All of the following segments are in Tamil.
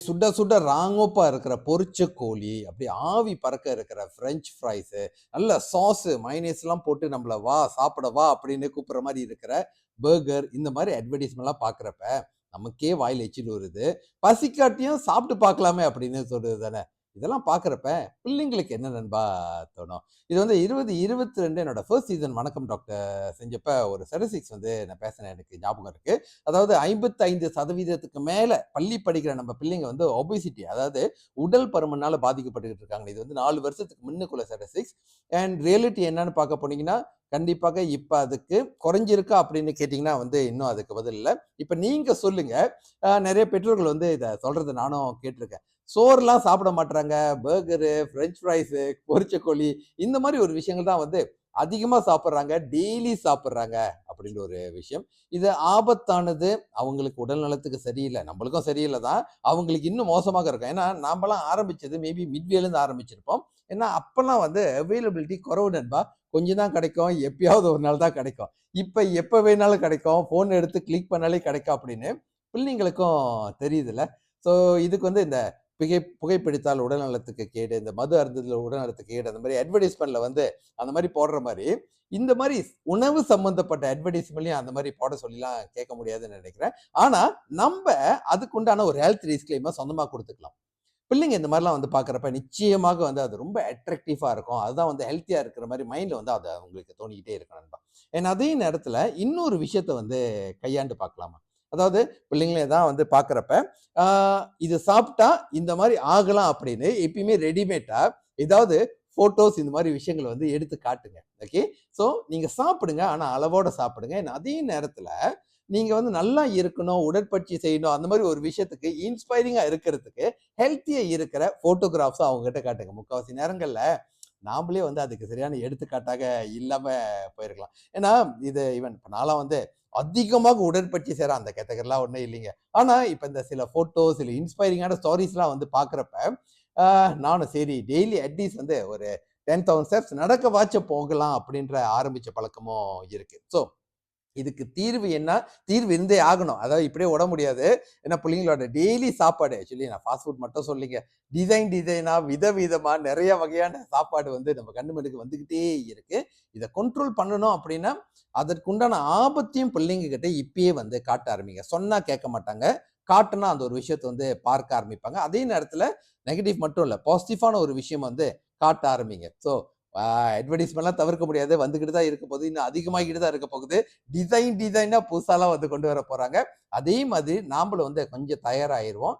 சுட சுட ராங்கோப்பா இருக்கிற பொரிச்ச கோழி, அப்படி ஆவி பறக்க இருக்கிற ஃப்ரெஞ்ச் ஃப்ரைஸு, நல்ல சாஸு, மயனீஸ்லாம் போட்டு நம்மள வா சாப்பிட வா அப்படின்னு கூப்பிடுற மாரி இருக்கிற பர்கர், இந்த மாரி அட்வர்டைஸ்மென்ட்லாம் பார்க்குறப்ப, நமக்கே வாயில எச்சில் ஊறுது. பசிக்காட்டியும் சாப்பிட்டு பார்க்கலாமே அப்படின்னு தோணுது தானே! இதெல்லாம் பார்க்குறப்ப, பிள்ளைங்களுக்கு என்ன நண்பா தோணும்? இது வந்து 2022 என்னோட ஃபர்ஸ்ட் சீசன் வணக்கம் டாக்டர் செஞ்சப்ப ஒரு ஸ்டாட்டிஸ்டிக்ஸ் வந்து நான் பேசினேன் எனக்கு ஞாபகம் இருக்கு. அதாவது 55% மேல பள்ளி படிக்கிற நம்ம பிள்ளைங்க வந்து ஒபேசிட்டி, அதாவது உடல் பருமனால பாதிக்கப்பட்டுக்கிட்டு இருக்காங்க. இது வந்து 4 வருஷத்துக்கு முன்னுக்குள்ள ஸ்டாட்டிஸ்டிக்ஸ். அண்ட் ரியாலிட்டி என்னன்னு பார்க்க போனீங்கன்னா, கண்டிப்பாக இப்ப அதுக்கு குறைஞ்சிருக்கா அப்படின்னு கேட்டீங்கன்னா வந்து இன்னும் அதுக்கு பதில் இல்ல. இப்ப நீங்க சொல்லுங்க. நெறைய பெற்றோர்கள் வந்து இத சொல்றத நானும் கேட்டுருக்கேன். சோறுலாம் சாப்பிட மாட்றாங்க. பர்கரு, பிரெஞ்ச் ஃப்ரைஸு, பொரிச்ச கோழி இந்த மாரி ஒரு விஷயங்கள் தான் வந்து அதிகமா சாப்பிடுறாங்க. டெய்லி சாப்பிடுறாங்க அப்படின்ற ஒரு விஷயம். இது ஆபத்தானது. அவங்களுக்கு உடல் நலத்துக்கு சரியில்ல. நம்மளுக்கும் சரியில்ல தான். அவங்களுக்கு இன்னும் மோசமாக இருக்கும். ஏன்னா, நாம்பலாம் ஆரம்பிச்சது மேபி மிட்வேலேருந்து ஆரம்பிச்சிருப்போம். ஏன்னா, அப்பலாம் வந்து அவைலபிலிட்டி குறைவு நண்பா. கொஞ்சம் தான் கிடைக்கும். எப்பயாவது ஒரு நாள் தான் கிடைக்கும். இப்ப எப்ப வேணாலும் கிடைக்கும். ஃபோன் எடுத்து கிளிக் பண்ணாலே கிடைக்கும் அப்படின்னு பிள்ளைங்களுக்கும் தெரியுதுல்ல. ஸோ, இதுக்கு வந்து இந்த புகைப்பிடித்தால் உடல் நலத்துக்கு கேடு, இந்த மது அருந்துதல் உடல் நலத்துக்கு கேடு, அந்த மாரி அட்வர்டைஸ்மென்ட்ல வந்து அந்த மாரி போடுற மாரி, இந்த மாரி உணவு சம்பந்தப்பட்ட அட்வர்டைஸ்மென்ட்லயும் அந்த மாரி போட சொல்லிலாம் கேட்க முடியாதுன்னு நினைக்கிறேன். ஆனா, நம்ப அதுக்கு உண்டான ஒரு ஹெல்த் டிஸ்க்ளைமர் சொந்தமா குடுத்துக்கலாம். பிள்ளைங்க இந்த மாரிலாம் வந்து பார்க்குறப்ப நிச்சயமாக வந்து அது ரொம்ப அட்ராக்டிவா இருக்கும். அதுதான் வந்து ஹெல்த்தியா இருக்கிற மாரி மைண்ட்ல வந்து அது அவங்களுக்கு தோணிக்கிட்டே இருக்கும் நண்பா. ஏன்னா அதே நேரத்துல இன்னொரு விஷயத்த வந்து கையாண்டு பார்க்கலாமா? அதாவது பிள்ளைங்கள தான் வந்து பார்க்குறப்ப, ஆ இது சாப்பிட்டா இந்த மாரி ஆகலாம் அப்படின்னு எப்பயுமே ரெடிமேட்டா ஏதாவது ஃபோட்டோஸ் இந்த மாரி விஷயங்கள வந்து எடுத்து காட்டுங்க. ஓகே. ஸோ நீங்க சாப்பிடுங்க. ஆனா அளவோட சாப்பிடுங்க. அதே நேரத்துல நீங்க வந்து நல்லா இருக்கணும், உடற்பயிற்சி செய்யணும், அந்த மாரி ஒரு விஷயத்துக்கு இன்ஸ்பைரிங்கா இருக்கிறதுக்கு, ஹெல்த்தியா இருக்கிற ஃபோட்டோகிராஃப்ஸ அவங்ககிட்ட காட்டுங்க. முக்காவாசி நேரங்கள்ல நாமளே வந்து அதுக்கு சரியான எடுத்துக்காட்டாக இல்லாம போயிருக்கலாம். ஏன்னா, இது ஈவன் இப்ப நான்லாம் வந்து அதிகமாக உடற்பயிற்சி செய்றேன். அந்த கேட்டகரிலாம் ஒண்ணும் இல்லைங்க. ஆனா, இப்ப இந்த சில ஃபோட்டோஸ், சில இன்ஸ்பைரிங்கான ஸ்டோரீஸ்லாம் வந்து பார்க்குறப்ப, ஆ நானும் சரி டெய்லி அட்லீஸ்ட் வந்து ஒரு 10,000 ஸ்டெப்ஸ் நடக்கவாச்சும் போகலாம் அப்படின்ற ஆரம்பிச்ச பழக்கமும் இருக்கு. ஸோ இதுக்கு தீர்வு என்ன? தீர்வு இருந்தே ஆகணும். அதாவது இப்படியே விட முடியாது. ஏன்னா பிள்ளைங்களோட டெய்லி சாப்பாடு ஆக்சுவலி நான் ஃபாஸ்ட் ஃபுட் மட்டும் சொல்லீங்க. டிசைனா, விதவிதமா நெறைய வகையான சாப்பாடு வந்து நம்ம கண்ணு முன்னுக்கு வந்துகிட்டே இருக்கு. இத கண்ட்ரோல் பண்ணணும் அப்படின்னா, அதற்குண்டான ஆபத்தையும் பிள்ளைங்க கிட்ட இப்பயே வந்து காட்ட ஆரம்பிங்க. சொன்னா கேட்க மாட்டாங்க. காட்டுனா அந்த ஒரு விஷயத்த வந்து பார்க்க ஆரம்பிப்பாங்க. அதே நேரத்துல நெகட்டிவ் மட்டும் இல்ல. பாசிட்டிவான ஒரு விஷயம் வந்து காட்ட ஆரம்பிங்க. ஸோ அட்வர்டைஸ்மென்ட்லாம் தவிர்க்க முடியாது. வந்துகிட்டு தான் இருக்க போகுது. இன்னும் அதிகமாகிட்டு தான் இருக்க போகுது. டிசைனா புதுசாலாம் வந்து கொண்டு வர போறாங்க. அதே மாதிரி நாமளும் வந்து கொஞ்சம் தயாராயிருவோம்.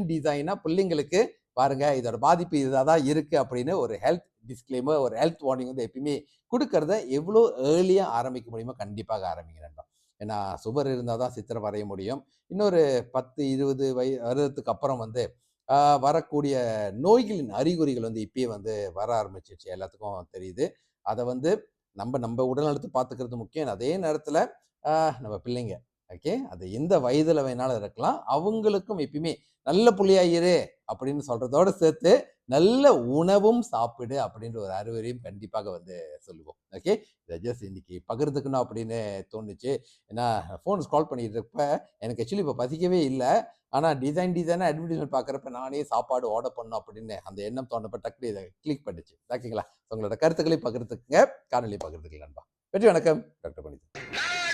டிசைனா பிள்ளைங்களுக்கு பாருங்க இதோட பாதிப்பு இதா தான் இருக்கு அப்படின்னு ஒரு ஹெல்த் டிஸ்க்ளைமர், ஒரு ஹெல்த் வார்னிங் வந்து எப்பயுமே குடுக்கறத எவ்வளோ ஏர்லியா ஆரம்பிக்க முடியுமோ கண்டிப்பாக ஆரம்பிங்க நண்பா. ஏன்னா சுவர் இருந்தா தான் சித்திரம் வரைய முடியும். இன்னொரு 10, 20 வருடத்துக்கு அப்புறம் வந்து வரக்கூடிய நோய்களின் அறிகுறிகள் வந்து இப்பயே வந்து வர ஆரம்பிச்சிருச்சு. எல்லாத்துக்கும் தெரியுது. அத வந்து நம்ப உடல் நலத்த பார்த்துக்கிறது முக்கியம். அதே நேரத்துல அ நம்ம பிள்ளைங்க, ஓகே. அது எந்த வயதுல வேணாலும் இருக்கலாம். அவங்களுக்கும் எப்பயுமே "நல்ல புள்ளையா இரு" அப்படின்னு சொல்றதோட சேர்த்து, "நல்ல உணவும் சாப்பிடு" அப்படின்ற ஒரு அறிவுரையும் கண்டிப்பாக வந்து சொல்லுவோம். ஓகே. இத ஜஸ்ட் இன்னைக்கு பகிர்ந்துக்கணும் அப்படின்னு தோணுச்சு. ஏன்னா ஃபோன் ஸ்க்ரால் பண்ணிட்டு இருக்கப்ப, எனக்கு ஆக்சுவலி இப்ப பசிக்கவே இல்ல. ஆனா டிசைனா அட்வர்டைஸ்மென்ட் பார்க்குறப்ப நானே சாப்பாடு ஆர்டர் பண்ணணும் அப்படின்னு அந்த எண்ணம் தோன்றப்ப டக்குனு இத கிளிக் பண்ணுச்சு. ஓகேங்களா? உங்களோட கருத்துக்களை பகிர்ந்துக்கங்க. காணொளி பகிர்ந்துக்கலாம் நண்பா. வெற்றி வணக்கம். டாக்டர் பண்டித்.